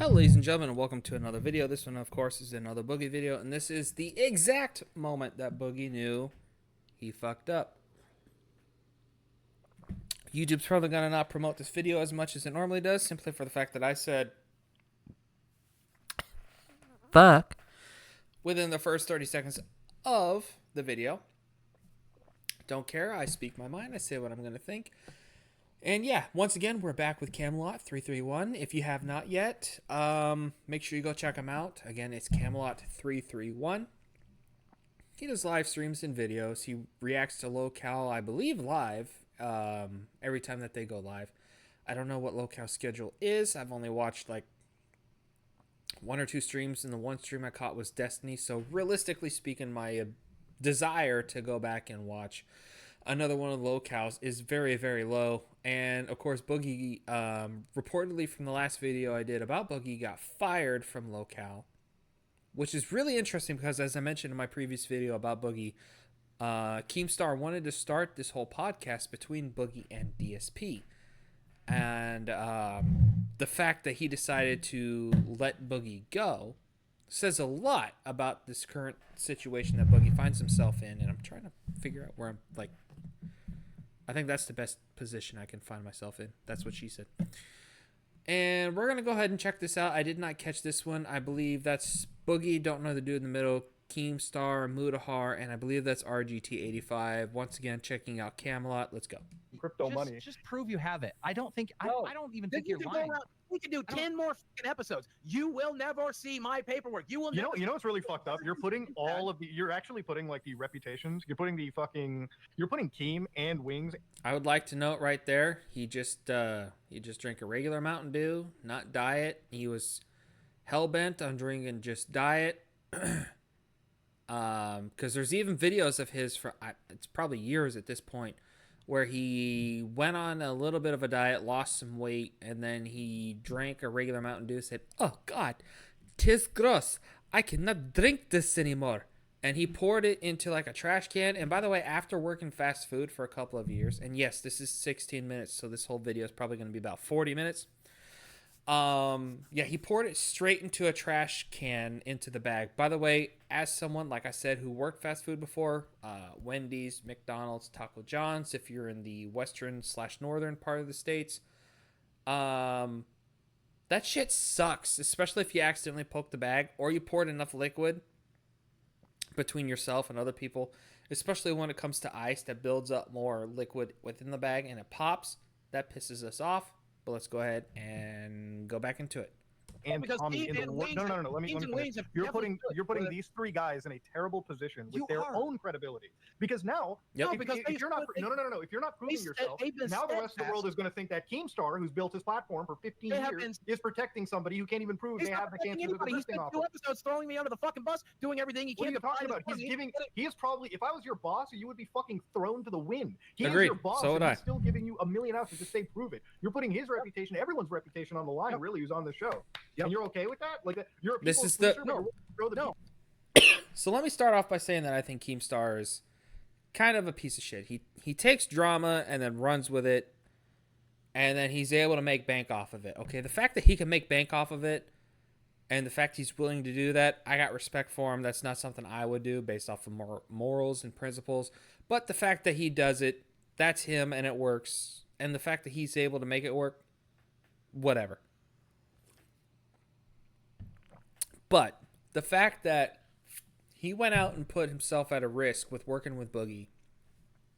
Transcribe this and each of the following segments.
Hello ladies and gentlemen, and welcome to another video. This one of course is another Boogie video, and this is the exact moment that Boogie knew he fucked up. YouTube's probably gonna not promote this video as much as it normally does, simply for the fact that I said fuck within the first 30 seconds of the video. Don't care, I speak my mind, I say what I'm gonna think. And yeah, once again, we're back with Camelot331. If you have not yet, make sure you go check him out. Again, it's Camelot331. He does live streams and videos. He reacts to Locale, I believe, live every time that they go live. I don't know what Locale's schedule is. I've only watched like one or two streams, and the one stream I caught was Destiny. So realistically speaking, my desire to go back and watch another one of the locales is very, very low. And of course, Boogie, reportedly from the last video I did about Boogie, got fired from locale, which is really interesting because, as I mentioned in my previous video about Boogie, Keemstar wanted to start this whole podcast between Boogie and DSP. And the fact that he decided to let Boogie go says a lot about this current situation that Boogie finds himself in. And I'm trying to figure out where I'm like, I think that's the best position I can find myself in. That's what she said. And we're going to go ahead and check this out. I did not catch this one. I believe that's Boogie, don't know the dude in the middle, Keemstar, Mudahar, and I believe that's RGT85. Once again, checking out Camelot. Let's go. Crypto money. Just prove you have it. I don't think. No. I don't even think you're lying. We can do 10 more fucking episodes. You will never see my paperwork. You will. You know what's really fucked up? You're putting all of the. You're actually putting like the reputations. You're putting the fucking. You're putting Keem and Wings. I would like to note right there, he just drank a regular Mountain Dew, not diet. He was hell bent on drinking just diet. Because there's even videos of his for it's probably years at this point, where he went on a little bit of a diet, lost some weight, and then he drank a regular Mountain Dew, said, "Oh God, 'tis gross. I cannot drink this anymore." And he poured it into like a trash can. And by the way, after working fast food for a couple of years, and yes, this is 16 minutes, so this whole video is probably going to be about 40 minutes. Yeah, he poured it straight into a trash can into the bag. By the way, as someone, like I said, who worked fast food before, Wendy's, McDonald's, Taco John's, if you're in the western/northern part of the states, that shit sucks, especially if you accidentally poke the bag or you poured enough liquid between yourself and other people, especially when it comes to ice that builds up more liquid within the bag and it pops. That pisses us off. But let's go ahead and go back into it. And because Tommy, Keem and Wings no. Let me finish. You're putting these three guys in a terrible position with their own credibility. Because now, if you're not if you're not proving yourself, now the rest of the world is going to think that Keemstar, who's built his platform for 15 years, is protecting somebody who can't even prove they have the cancer of existing off. He's 2 episodes throwing me under the fucking bus, doing everything he can. What are you talking about? He is probably, if I was your boss, you would be fucking thrown to the wind. He Agreed. is your boss, So would and I. he's still giving you a million ounces to say prove it. You're putting his reputation, everyone's reputation on the line, really, who's on the show. And you're okay with that? Like, you're a This is no. So let me start off by saying that I think Keemstar is kind of a piece of shit. He takes drama and then runs with it, and then he's able to make bank off of it. Okay, the fact that he can make bank off of it, and the fact he's willing to do that, I got respect for him. That's not something I would do based off of morals and principles. But the fact that he does it, that's him, and it works. And the fact that he's able to make it work, whatever. But the fact that he went out and put himself at a risk with working with Boogie,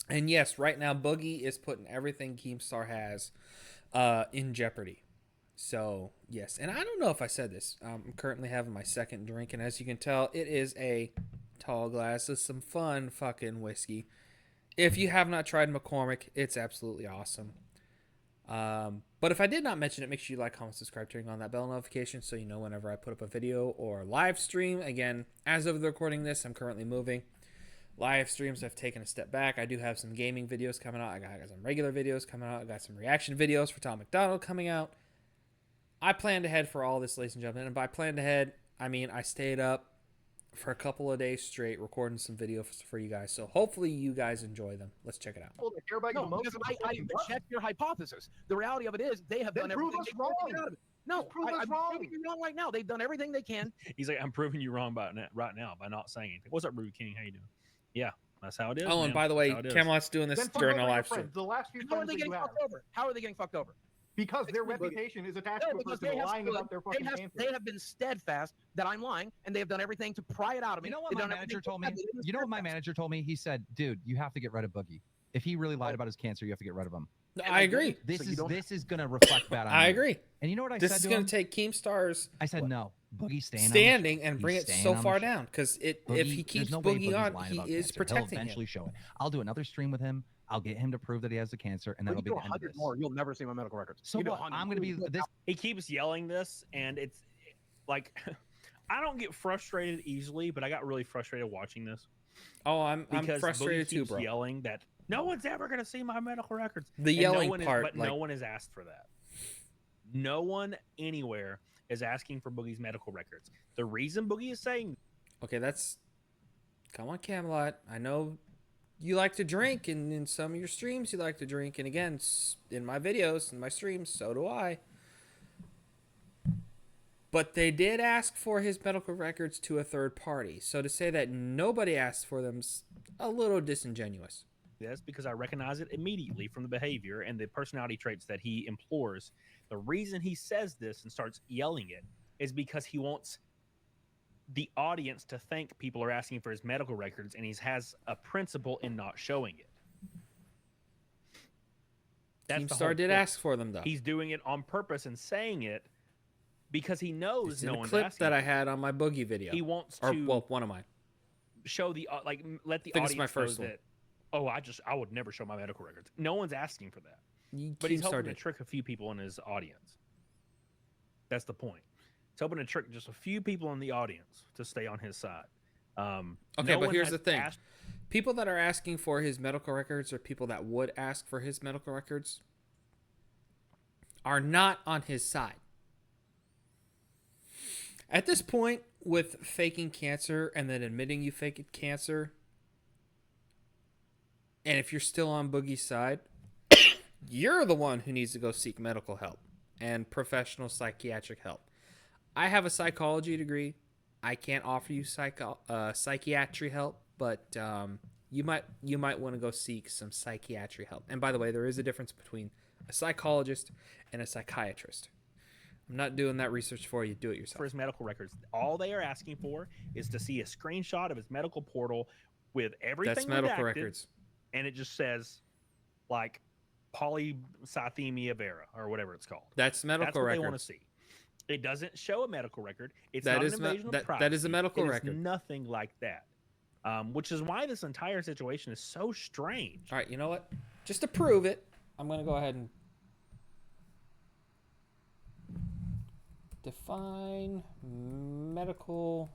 and yes, right now Boogie is putting everything Keemstar has in jeopardy. So yes, and I don't know if I said this. I'm currently having my second drink, and as you can tell, it is a tall glass of some fun fucking whiskey. If you have not tried McCormick, it's absolutely awesome. But if I did not mention it, make sure you like, comment, subscribe, turning on that bell notification so you know whenever I put up a video or live stream. Again, as of the recording this, I'm currently moving. Live streams, I've taken a step back. I do have some gaming videos coming out. I got some regular videos coming out. I got some reaction videos for Tom McDonald coming out. I planned ahead for all this, ladies and gentlemen. And by planned ahead, I mean I stayed up for a couple of days straight recording some videos for you guys. So hopefully you guys enjoy them. Let's check it out. No, because I checked your hypothesis. The reality of it is they have done everything they can to get out of it. No, I'm proving you wrong right now. They've done everything they can. He's like, I'm proving you wrong right now by not saying anything. What's up, Ruby King? How you doing? Yeah, that's how it is. Oh, man. and by the way, That's how it is. Camelot's doing this during a live stream. The last few How are they getting fucked over? How are they getting fucked over? Because their reputation is attached to a person lying about their fucking cancer. They have been steadfast that I'm lying, and they have done everything to pry it out of me. You know what my manager told me? You know what my manager told me? He said, dude, you have to get rid of Boogie. If he really lied about his cancer, you have to get rid of him. I agree. This is going to reflect bad on me. I agree. And you know what I said to him? This is going to take Keemstar's I said, no. Boogie standing and bring it so far down, because if he keeps Boogie on, he is protecting He'll eventually him. show it. I'll do another stream with him. I'll get him to prove that he has the cancer, and that'll be the end of this. More, you'll never see my medical records. So what? I'm going to be this. He keeps yelling this, and it's like, I don't get frustrated easily, but I got really frustrated watching this. Oh, I'm frustrated too, bro. Yelling that no one's ever going to see my medical records. The yelling part, but no one has asked for that. No one anywhere is asking for Boogie's medical records. The reason Boogie is saying, okay, come on, Camelot. I know you like to drink, and in some of your streams you like to drink, and again, in my videos and my streams, so do I. But they did ask for his medical records to a third party, so to say that nobody asked for them's a little disingenuous. Yes, because I recognize it immediately from the behavior and the personality traits that he implores. The reason he says this and starts yelling it is because he wants the audience to think people are asking for his medical records, and he has a principle in not showing it. Keemstar did ask for them, though. He's doing it on purpose and saying it because he knows no one's clip asking. That I had on my Boogie video. He wants to, well, one of mine. Show the let the audience know that. Oh, I would never show my medical records. No one's asking for that. But he's hoping to trick a few people in his audience. That's the point. He's hoping to trick just a few people in the audience to stay on his side. Okay, but here's the thing. People that are asking for his medical records, or people that would ask for his medical records, are not on his side. At this point, with faking cancer and then admitting you faked cancer, and if you're still on Boogie's side, you're the one who needs to go seek medical help and professional psychiatric help. I have a psychology degree. I can't offer you psychiatry help, but you might want to go seek some psychiatry help. And by the way, there is a difference between a psychologist and a psychiatrist. I'm not doing that research for you. Do it yourself. For his medical records, all they are asking for is to see a screenshot of his medical portal with everything. That's medical records. And it just says, like, polycythemia vera or whatever it's called. That's medical records. They want to see. It doesn't show a medical record. It's that not is an invasion of privacy. That is a medical record. It's nothing like that. Which is why this entire situation is so strange. All right, you know what? Just to prove it, I'm going to go ahead and define medical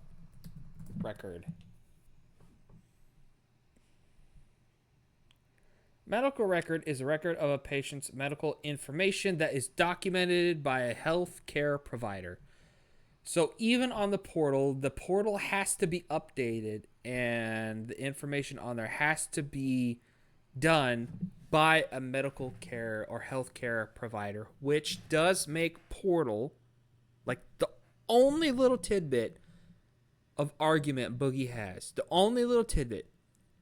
record. Medical record is a record of a patient's medical information that is documented by a health care provider. So even on the portal has to be updated, and the information on there has to be done by a medical care or health care provider, which does make portal, like, the only little tidbit of argument Boogie has, the only little tidbit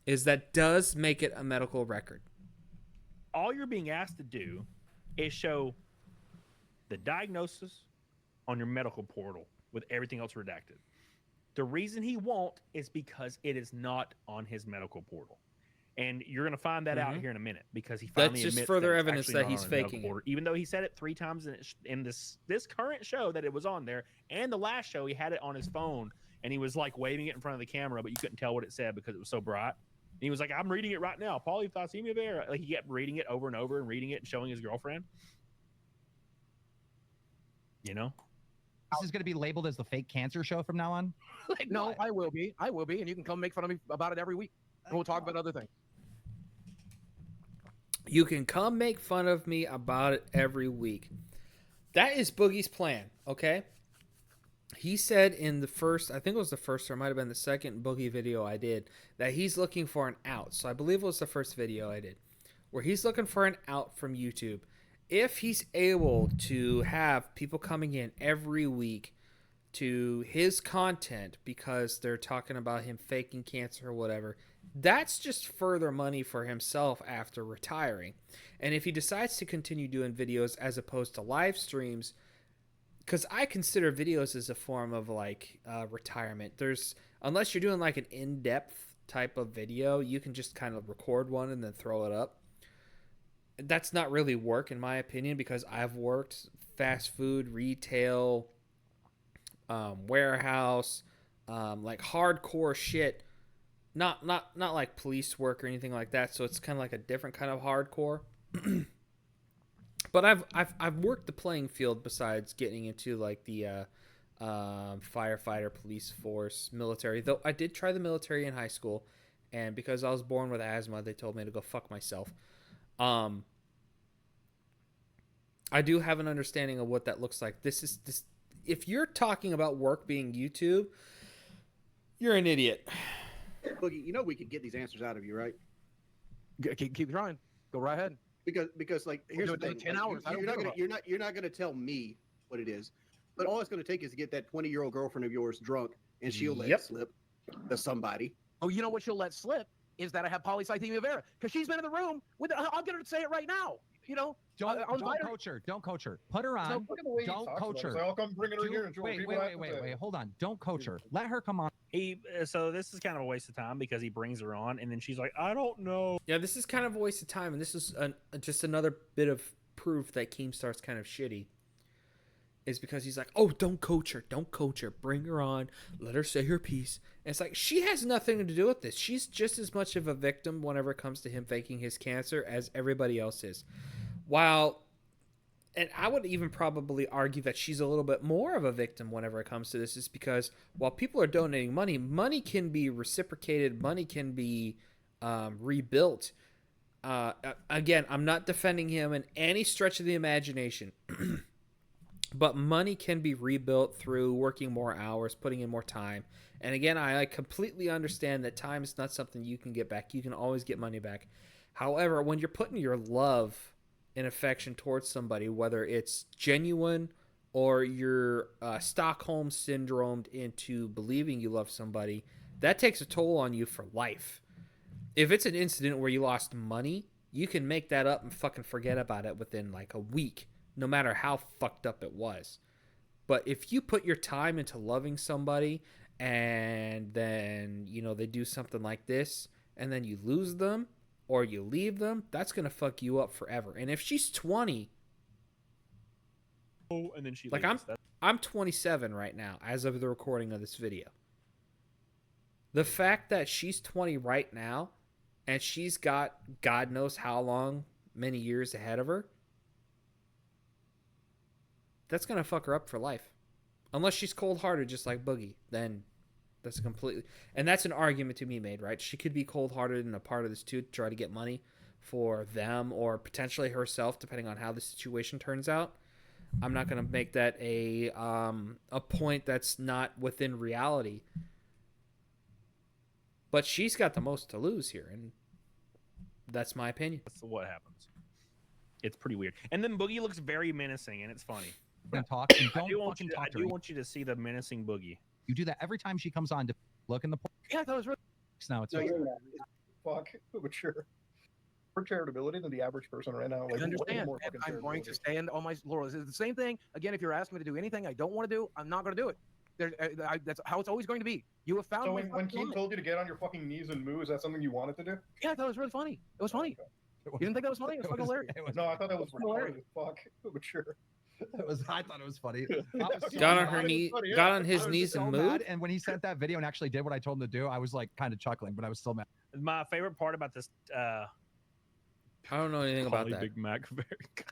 is that does make it a medical record. All you're being asked to do is show the diagnosis on your medical portal with everything else redacted. The reason he won't is because it is not on his medical portal. And you're going to find that out here in a minute, because he finally admits just further that evidence that he's faking it. Even though he said it 3 times in this current show that it was on there, and the last show he had it on his phone, and he was like waving it in front of the camera, but you couldn't tell what it said because it was so bright. And he was like, I'm reading it right now. Polycythemia vera. Like, he kept reading it over and over and reading it and showing his girlfriend. You know? This is going to be labeled as the fake cancer show from now on? Like, no, what? I will be, and you can come make fun of me about it every week, and we'll talk about other things. You can come make fun of me about it every week. That is Boogie's plan, okay? He said in the first, I think it was the first, or it might have been the second Boogie video I did, that he's looking for an out. So I believe it was the first video I did, where he's looking for an out from YouTube. if he's able to have people coming in every week to his content because they're talking about him faking cancer or whatever, that's just further money for himself after retiring. And if he decides to continue doing videos as opposed to live streams, because I consider videos as a form of like retirement. Unless you're doing like an in-depth type of video, you can just kind of record one and then throw it up. That's not really work in my opinion, because I've worked fast food, retail, warehouse, like hardcore shit. Not like police work or anything like that. So it's kind of like a different kind of hardcore. But I've worked the playing field besides getting into like the firefighter, police force, military. Though I did try the military in high school, and because I was born with asthma, they told me to go fuck myself. I do have an understanding of what that looks like. This. If you're talking about work being YouTube, you're an idiot. Boogie, you know we could get these answers out of you, right? Keep trying. Go right ahead. Because like here's the thing. 10 like, hours. You're not gonna tell me what it is, but all it's gonna take is to get that 20-year-old girlfriend of yours drunk, and she'll let it slip to somebody. Oh, you know what she'll let slip is that I have polycythemia vera, because she's been in the room with. I'll get her to say it right now. You know, don't coach her. Don't coach her. Put her on. Don't coach her. I'll come bring her here and wait. Hold on. Don't coach her. Let her come on. So this is kind of a waste of time because he brings her on and then she's like, I don't know. Yeah, this is kind of a waste of time, and this is just another bit of proof that Keemstar's kind of shitty. Is because he's like, oh, don't coach her. Bring her on. Let her say her piece. And it's like, she has nothing to do with this. She's just as much of a victim whenever it comes to him faking his cancer as everybody else is. And I would even probably argue that she's a little bit more of a victim whenever it comes to this, is because while people are donating money, money can be reciprocated, money can be rebuilt. Again, I'm not defending him in any stretch of the imagination. But money can be rebuilt through working more hours, putting in more time. And again, I completely understand that time is not something you can get back. You can always get money back. However, when you're putting your love and affection towards somebody, whether it's genuine or you're Stockholm syndromed into believing you love somebody, that takes a toll on you for life. If it's an incident where you lost money, you can make that up and fucking forget about it within like a week, no matter how fucked up it was. But if you put your time into loving somebody and then, you know, they do something like this and then you lose them or you leave them, that's going to fuck you up forever. And if she's 20, and then she like leaves. I'm 27 right now as of the recording of this video. The fact that she's 20 right now and she's got God knows how long, many years ahead of her, that's going to fuck her up for life. Unless she's cold-hearted just like Boogie, then that's completely... And that's an argument to be made, right? She could be cold-hearted and a part of this too, to try to get money for them or potentially herself, depending on how the situation turns out. I'm not going to make that a point that's not within reality. But she's got the most to lose here, and that's my opinion. That's what happens. It's pretty weird. And then Boogie looks very menacing, and it's funny. Talk and I do want you to see the menacing Boogie. You do that every time she comes on to look in the portal. Yeah, I thought it was really... Now it's fuck, but sure. More charitability than the average person right now. Like, I understand. I'm going to stand on my laurels. It's the same thing. Again, if you're asking me to do anything I don't want to do, I'm not going to do it. That's how it's always going to be. You have found. So when Keem told you to get on your fucking knees and moo, is that something you wanted to do? Yeah, I thought it was really funny. It was funny. You didn't think that was funny? It was fucking hilarious. No, I thought that was hilarious. Fuck, but sure. I thought it was funny. Got on her knee, got on his knees and moved. And when he sent that video and actually did what I told him to do, I was like kind of chuckling, but I was still mad. My favorite part about this, I don't know anything about that. Big Mac.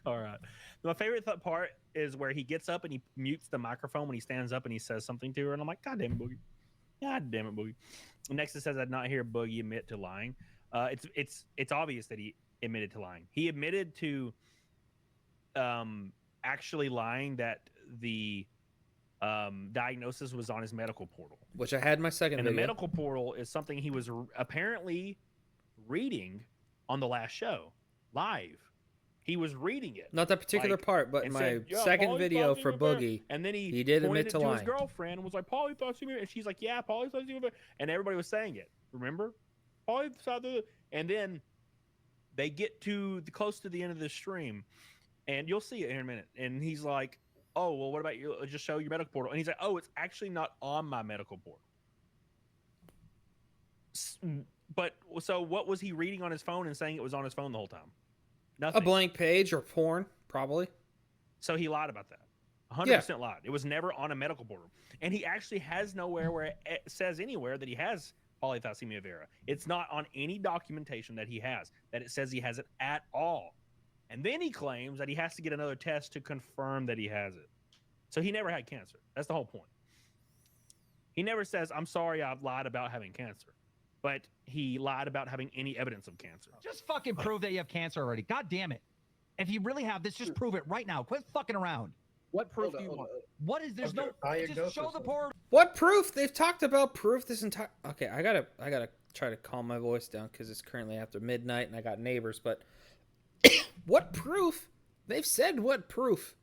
All right. My favorite part is where he gets up and he mutes the microphone when he stands up and he says something to her, and I'm like, God damn it, Boogie. God damn it, Boogie. Next it says, I'd not hear Boogie admit to lying. It's obvious that he admitted to lying. He admitted to actually lying that the diagnosis was on his medical portal, which I had in my second video. The medical portal is something he was apparently reading on the last show live. He was reading it. Not that particular part, but and my said, "Yeah, second Paulie video thought for she was Boogie, and then he did admit pointed to it to lying. his girlfriend and was like, Paulie thought she was, and she's like, yeah, Paulie thought she was, and everybody was saying it. Remember? Paulie thought and then they get to close to the end of the stream, and you'll see it in a minute. And he's like, oh, well, what about you? Just show your medical portal. And he's like, oh, it's actually not on my medical portal. But so what was he reading on his phone and saying it was on his phone the whole time? Nothing. A blank page or porn, probably. So he lied about that. 100% lied. It was never on a medical portal. And he actually has nowhere where it says anywhere that he has polythalassemia vera. It's not on any documentation that he has, that it says he has it at all. And then he claims that he has to get another test to confirm that he has it. So he never had cancer. That's the whole point. He never says, I'm sorry, I've lied about having cancer. But he lied about having any evidence of cancer. Just fucking prove that you have cancer already. God damn it. If you really have this, just prove it right now. Quit fucking around. What proof do you want? What is, there's no, just show the portal. What proof? They've talked about proof this entire... Okay, I gotta try to calm my voice down because it's currently after midnight and I got neighbors, but... What proof? They've said what proof?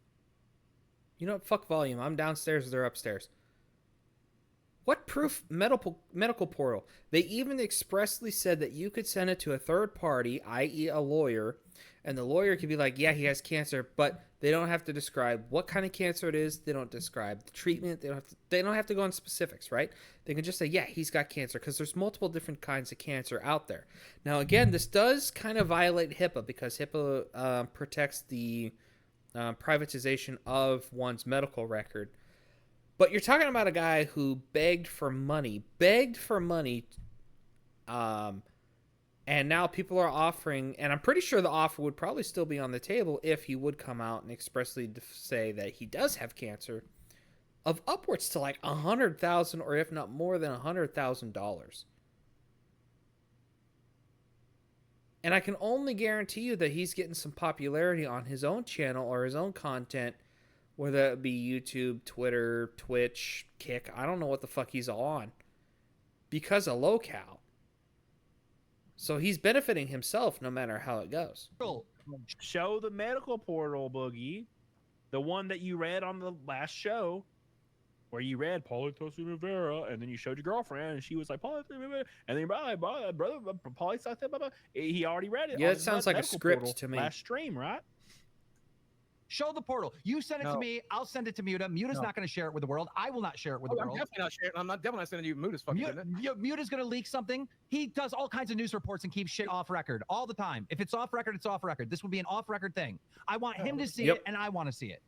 You know what? Fuck volume. I'm downstairs, they're upstairs. What proof? Medical portal. They even expressly said that you could send it to a third party, i.e. a lawyer, and the lawyer could be like, yeah, he has cancer, but they don't have to describe what kind of cancer it is. They don't describe the treatment. They don't have to go on specifics, right? They can just say, yeah, he's got cancer, because there's multiple different kinds of cancer out there. Now, again, this does kind of violate HIPAA, because HIPAA protects the privatization of one's medical record. But you're talking about a guy who begged for money, and now people are offering, and I'm pretty sure the offer would probably still be on the table if he would come out and expressly say that he does have cancer, of upwards to like $100,000, or if not more than $100,000. And I can only guarantee you that he's getting some popularity on his own channel or his own content, whether it be YouTube, Twitter, Twitch, Kick. I don't know what the fuck he's on, because of LoCal. So he's benefiting himself no matter how it goes. Show the medical portal, Boogie. The one that you read on the last show, where you read polythalassemia vera, and then you showed your girlfriend, and she was like, polythalassemia vera, and then you're like, brother, polythalassemia vera. He already read it. Yeah, it sounds like a script to me. Last stream, right? Show the portal. You send it to me. I'll send it to Muta. Muta's not going to share it with the world. I will not share it with the world. I'm definitely not sharing. I'm definitely not sending you Muta's fucking. Muta's going to leak something. He does all kinds of news reports and keeps shit off record all the time. If it's off record, it's off record. This will be an off record thing. I want him to see it, and I want to see it.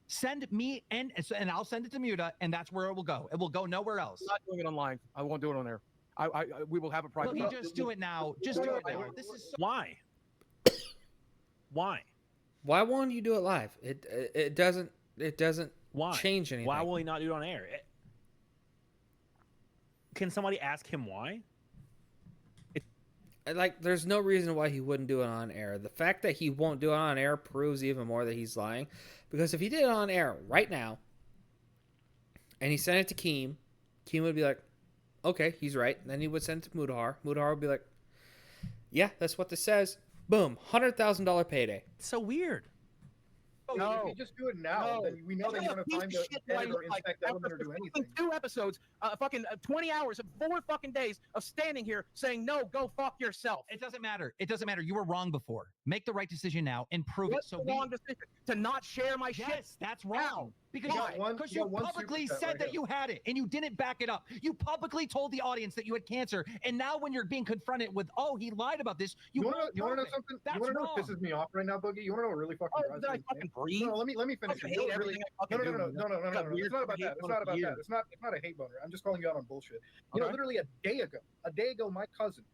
Send me, and I'll send it to Muta, and that's where it will go. It will go nowhere else. I'm not doing it online. I won't do it on there. We will have a private. Let me just do it now. Just do it now. This is so why? Why? Why won't you do it live? It doesn't change anything. Why will he not do it on air? Can somebody ask him why? There's no reason why he wouldn't do it on air. The fact that he won't do it on air proves even more that he's lying. Because if he did it on air right now, and he sent it to Keem would be like, okay, he's right. And then he would send it to Mudahar. Mudahar would be like, yeah, that's what this says. Boom, $100,000 payday. It's so weird. No. If you just do it now, then we know that you're going to find the editor, inspect element, or do anything. 2 episodes, fucking 20 hours, 4 fucking days of standing here saying, no, go fuck yourself. It doesn't matter. It doesn't matter. You were wrong before. Make the right decision now and prove it. So wrong decision? To not share my shit? Yes, that's wrong. Because you publicly said that you had it, and you didn't back it up. You publicly told the audience that you had cancer, and now when you're being confronted with, oh, he lied about this, you want to know something? You want to know what pisses me off right now, Boogie? You want to know what really fucking drives me? No, let me finish. No. It's not about that. It's not about that. It's not a hate boner. I'm just calling you out on bullshit. You know, literally a day ago, my cousin.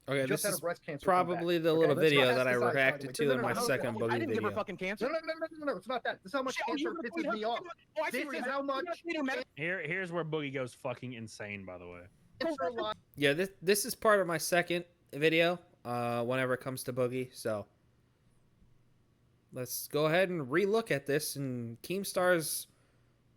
Okay, this is probably the little video that I reacted to in my second Boogie video. I didn't give her fucking cancer. No, it's not that. This is how much cancer pisses me off. This is how much. Here's where Boogie goes fucking insane, by the way. Yeah, this is part of my second video whenever it comes to Boogie, so let's go ahead and relook at this. And Keemstar's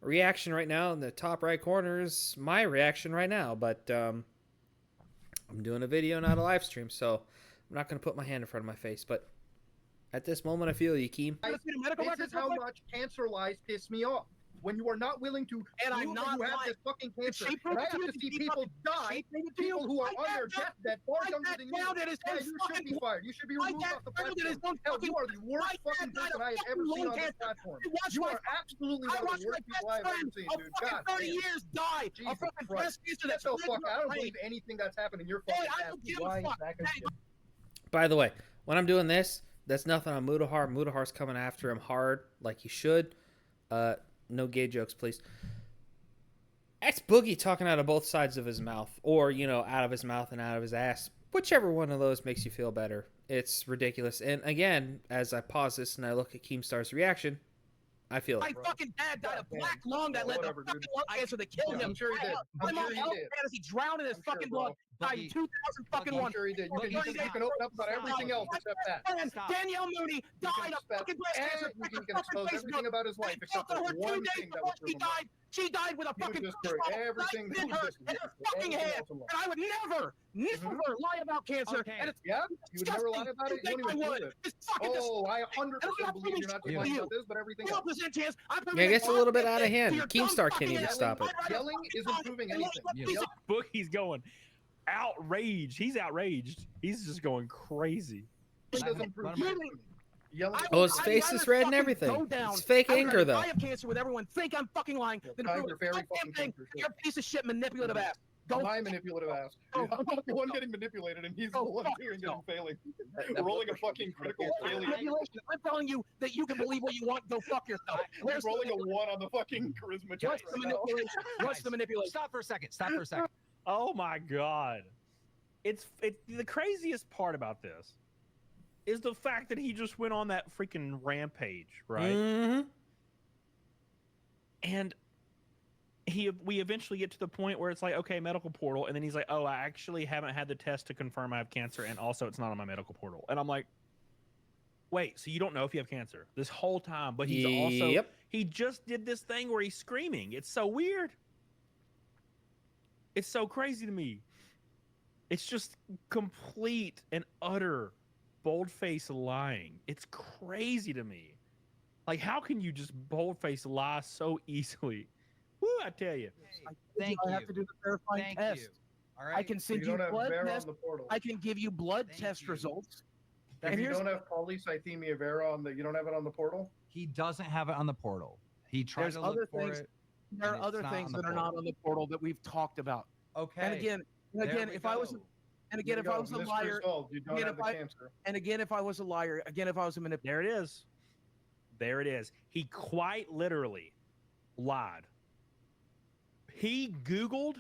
reaction right now in the top right corner is my reaction right now, but I'm doing a video, not a live stream, so I'm not going to put my hand in front of my face. But At this moment, I feel you, Keem. This is how much cancer lies piss me off. When you are not willing to and prove that you have this fucking cancer, and I have to see people die, people who are on their deathbed far younger than you, you should be fired. You should be removed off the platform. Hell, you are the worst fucking person I have ever seen on this platform. You are absolutely one of the worst people I have ever seen, dude. God, 30 years die. Jesus Christ. Get the fuck out. I don't believe anything that's happened in your fucking ass. By the way, when I'm doing this, that's nothing on Mudahar. Mudahar's coming after him hard, like he should. No gay jokes, please. That's Boogie talking out of both sides of his mouth. Or, you know, out of his mouth and out of his ass. Whichever one of those makes you feel better. It's ridiculous. And again, as I pause this and I look at Keemstar's reaction, I feel my fucking dad died of black lung that led to fucking lung cancer that killed him. I'm sure he did. My mom fantasy drowned in his fucking blood. Died in 2001. I'm sure he did. You can open up about everything else except that. Danielle Mooney died of fucking breast cancer. You can expose everything about his life except for one thing that was proven. She died with a fucking everything in her fucking head. And I would never lie about cancer. And it's you would never lie about it. You don't even do it. Oh, I 100% believe you're not lying about this, but everything else. Yeah, it gets a little bit out of hand. Keemstar can't even stop it. Yelling isn't proving anything. Boogie's going outraged. He's outraged. He's just going crazy. It doesn't prove anything. Oh, his face is red and everything. It's fake anger, though. I have cancer with everyone think I'm fucking lying. Then you're very fucking thing. You're a piece of shit manipulative ass. My manipulative ass. I'm not the one getting manipulated, and he's the one doing it and failing. Rolling a fucking critical failure. I'm telling you that you can believe what you want. Go fuck yourself. Where's rolling a 1 on the fucking charisma check? What's the manipulation? What's the manipulation? Stop for a second. Stop for a second. Oh my God. It's the craziest part about this is the fact that he just went on that freaking rampage, right? Mm-hmm. And we eventually get to the point where it's like, okay, medical portal, and then he's like, oh, I actually haven't had the test to confirm I have cancer, and also it's not on my medical portal. And I'm like, wait, so you don't know if you have cancer this whole time, but he's also he just did this thing where he's screaming. It's so weird. It's so crazy to me. It's just complete and utter bold-faced lying. It's crazy to me. Like, how can you just bold-faced lie so easily? Woo, I tell you. Thank you. I have to do the verifying test. All right. I can send you blood test. I can give you blood test results. If you don't have polycythemia vera on you don't have it on the portal? He doesn't have it on the portal. He tried to look for it. There are other things that are not on the portal that we've talked about. Okay. And again, if I was a liar, if I was a liar, if I was a manipulator. There it is. He quite literally lied. He Googled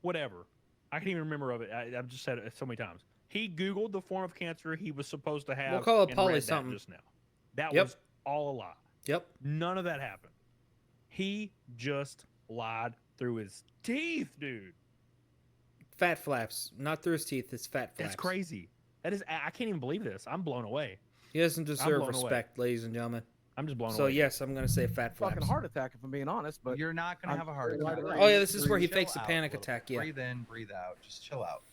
whatever. I can't even remember of it. I've just said it so many times. He Googled the form of cancer he was supposed to have. We'll call it poly something. Just now. That was all a lie. Yep. None of that happened. He just lied through his teeth, dude. Fat flaps. Not through his teeth. It's fat flaps. That's crazy. That is. I can't even believe this. I'm blown away. He doesn't deserve respect, ladies and gentlemen. I'm just blown away. So, yes, I'm going to say fat flaps. Fucking heart attack, if I'm being honest. But you're not going to have a heart attack. Oh, yeah, this is where he fakes a panic attack. Yeah. Breathe in, breathe out. Just chill out.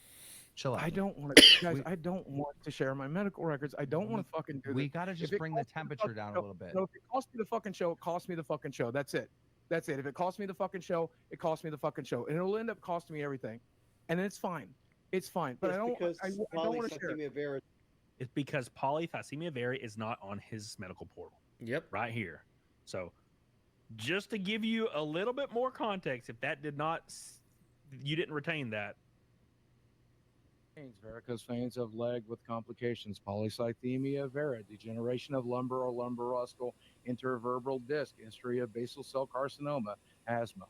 Chill out. I don't want to, guys. I don't want to share my medical records. I don't want to fucking do this. We got to just bring the temperature down a little bit. So if it costs me the fucking show, it costs me the fucking show. That's it. That's it. If it costs me the fucking show, it costs me the fucking show. And it'll end up costing me everything. And it's fine. It's fine. But I don't want to share it. It's because polycythemia vera is not on his medical portal. Yep. Right here. So just to give you a little bit more context, if that did not, you didn't retain that. Varicose veins of leg with complications, polycythemia vera, degeneration of lumbar or lumbaroscal intervertebral disc, history of basal cell carcinoma, asthma.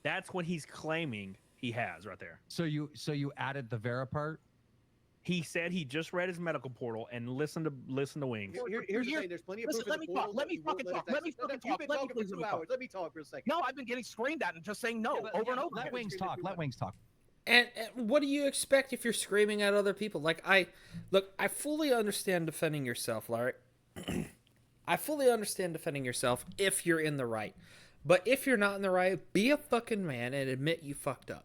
That's what he's claiming he has right there. So you added the vera part? He said he just read his medical portal and listened to Wings. Here's the thing. There's plenty of proof in the portal. Let me fucking talk. Let me fucking talk. You've been talking for 2 hours. Let me talk for a second. No, I've been getting screamed at and just saying no over and over. Let Wings talk. Let Wings talk. And what do you expect if you're screaming at other people? Like, I fully understand defending yourself, Larry. I fully understand defending yourself if you're in the right. But if you're not in the right, be a fucking man and admit you fucked up.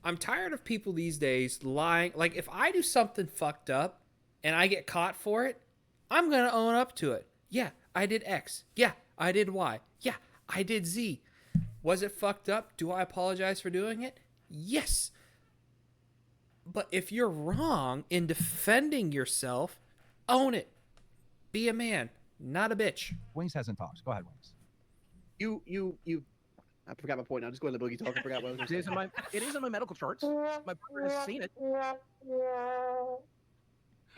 I'm tired of people these days lying. Like, if I do something fucked up and I get caught for it, I'm going to own up to it. Yeah, I did X. Yeah, I did Y. Yeah, I did Z. Was it fucked up? Do I apologize for doing it? Yes. But if you're wrong in defending yourself, own it. Be a man, not a bitch. Wings hasn't talked. Go ahead, Wings. You I forgot my point. I'll just go into the Boogie talk. I forgot what I was going to say. It is in my medical charts. My brother has seen it.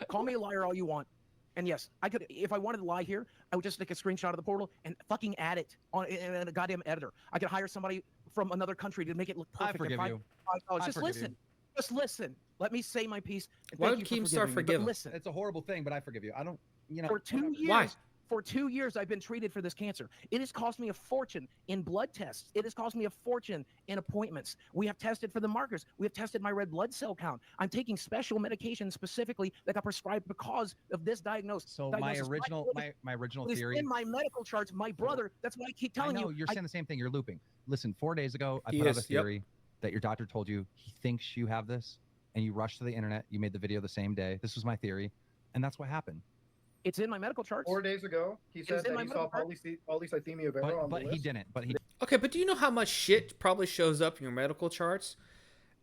Call me a liar all you want. And yes, I could, if I wanted to lie here, I would just take a screenshot of the portal and fucking add it on in a goddamn editor. I could hire somebody from another country to make it look perfect. I forgive you. Just listen. Just listen. Let me say my piece. Why would Keemstar forgive him? Listen. It's a horrible thing, but I forgive you. I don't, For 2 years. Why? For 2 years, I've been treated for this cancer. It has cost me a fortune in blood tests. It has cost me a fortune in appointments. We have tested for the markers. We have tested my red blood cell count. I'm taking special medication specifically that got prescribed because of this diagnosis. So my original theory in my medical charts. My brother. That's why I keep telling you. You're saying the same thing. You're looping. Listen, 4 days ago, I put out a theory that your doctor told you he thinks you have this, and you rushed to the internet. You made the video the same day. This was my theory, and that's what happened. It's in my medical charts. 4 days ago, he said that he saw polycythemia vera on the list. But he didn't. Okay, but do you know how much shit probably shows up in your medical charts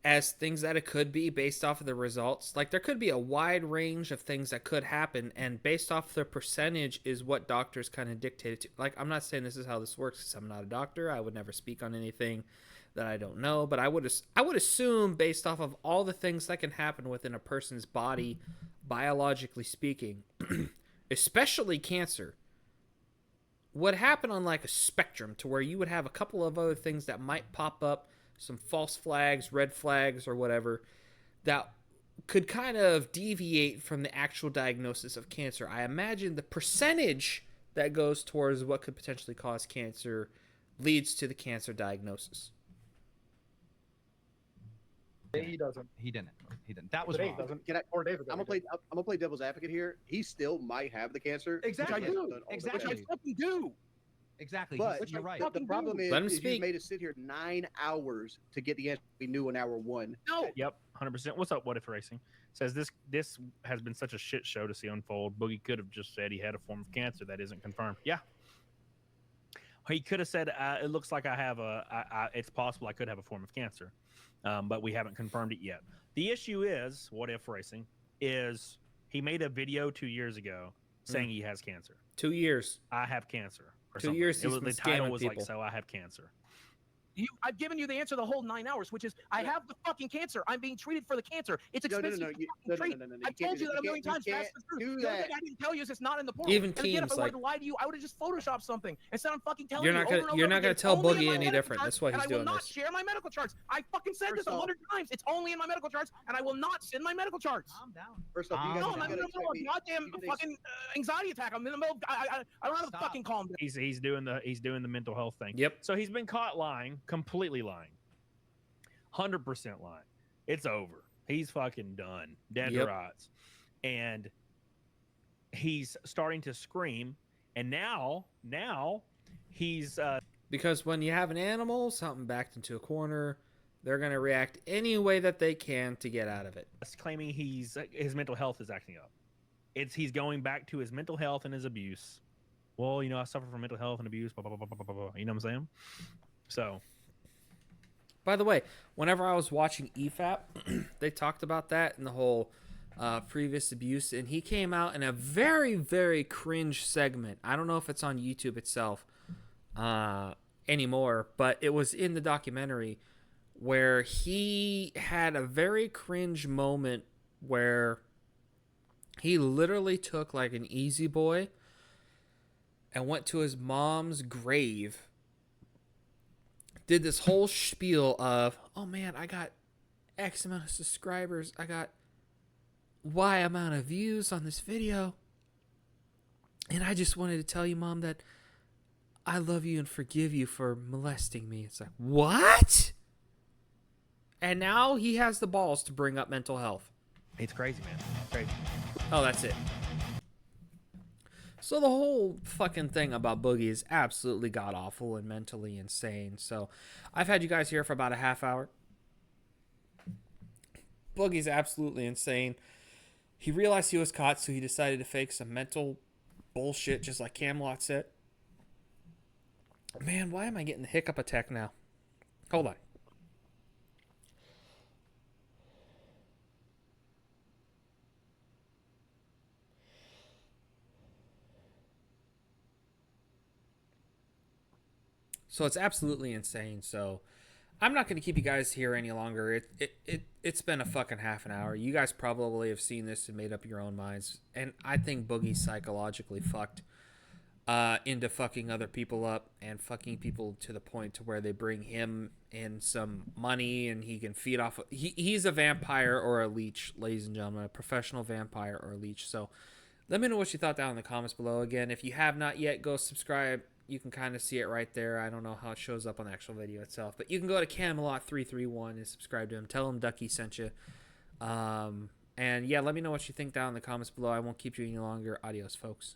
as things that it could be based off of the results? Like, there could be a wide range of things that could happen, and based off the percentage is what doctors kind of dictate to. Like, I'm not saying this is how this works because I'm not a doctor. I would never speak on anything that I don't know, but I would assume based off of all the things that can happen within a person's body, biologically speaking, especially cancer, would happen on like a spectrum to where you would have a couple of other things that might pop up, some false flags, red flags, or whatever, that could kind of deviate from the actual diagnosis of cancer. I imagine the percentage that goes towards what could potentially cause cancer leads to the cancer diagnosis. He doesn't. He didn't. That was wrong. Can I, 4 days ago. I'm gonna play devil's advocate here. He still might have the cancer. Exactly. Which I fucking do. Exactly. But you're right. The problem is you made us sit here 9 hours to get the answer we knew in hour 1. No. Yep, 100%. What's up, What If Racing? Says this has been such a shit show to see unfold. Boogie could have just said he had a form of cancer that isn't confirmed. Yeah. He could have said, it looks like I have it's possible I could have a form of cancer. But we haven't confirmed it yet. The issue is, What If Racing, is he made a video 2 years ago saying he has cancer. 2 years. I have cancer. Or 2 something. years. It was, the title was people. like, so I have cancer. I've given you the answer the whole 9 hours, which is I have the fucking cancer. I'm being treated for the cancer. It's expensive. No. I've told you that a million times. That's the truth. The only thing I didn't tell you is it's not in the portal. Even and again, if I Keem's wanted to lie to you, I would have just photoshopped something. Instead, I'm fucking telling You're not gonna tell only in Boogie my any medical different. charts, That's why he's and I will doing not this. share my medical charts. I fucking said this 100 times. It's only in my medical charts, and I will not send my medical charts. Calm down. First off, you guys I'm in the middle of a goddamn fucking anxiety attack. I'm in the middle. I don't have a fucking calm down. He's doing the mental health thing. Yep. So he's been caught lying, completely lying. 100% lying. It's over. He's fucking done. Dead to rights. And he's starting to scream. And now he's because when you have an animal, something backed into a corner, they're going to react any way that they can to get out of it. claiming his mental health is acting up. He's going back to his mental health and his abuse. Well, I suffer from mental health and abuse. Blah, blah, blah, blah, blah, blah. You know what I'm saying? So. By the way, whenever I was watching EFAP, they talked about that in the whole previous abuse, and he came out in a very, very cringe segment. I don't know if it's on YouTube itself anymore, but it was in the documentary where he had a very cringe moment where he literally took like an Easy Boy and went to his mom's grave, did this whole spiel of, oh man, I got X amount of subscribers, I got Y amount of views on this video, and I just wanted to tell you, Mom, that I love you and forgive you for molesting me. It's like, what? And now he has the balls to bring up mental health. It's crazy, man. Crazy. Oh, that's it. So the whole fucking thing about Boogie is absolutely god-awful and mentally insane. So I've had you guys here for about a half hour. Boogie's absolutely insane. He realized he was caught, so he decided to fake some mental bullshit, just like Camelot said. Man, why am I getting the hiccup attack now? Hold on. So it's absolutely insane. So I'm not going to keep you guys here any longer. It's been a fucking half an hour. You guys probably have seen this and made up your own minds. And I think Boogie's psychologically fucked into fucking other people up and fucking people to the point to where they bring him in some money and he can feed off. He's a vampire or a leech, ladies and gentlemen, a professional vampire or a leech. So let me know what you thought down in the comments below. Again, if you have not yet, go subscribe. You can kind of see it right there. I don't know how it shows up on the actual video itself, but you can go to Camelot331 and subscribe to him. Tell him Ducky sent you. And yeah, let me know what you think down in the comments below. I won't keep you any longer. Adios, folks.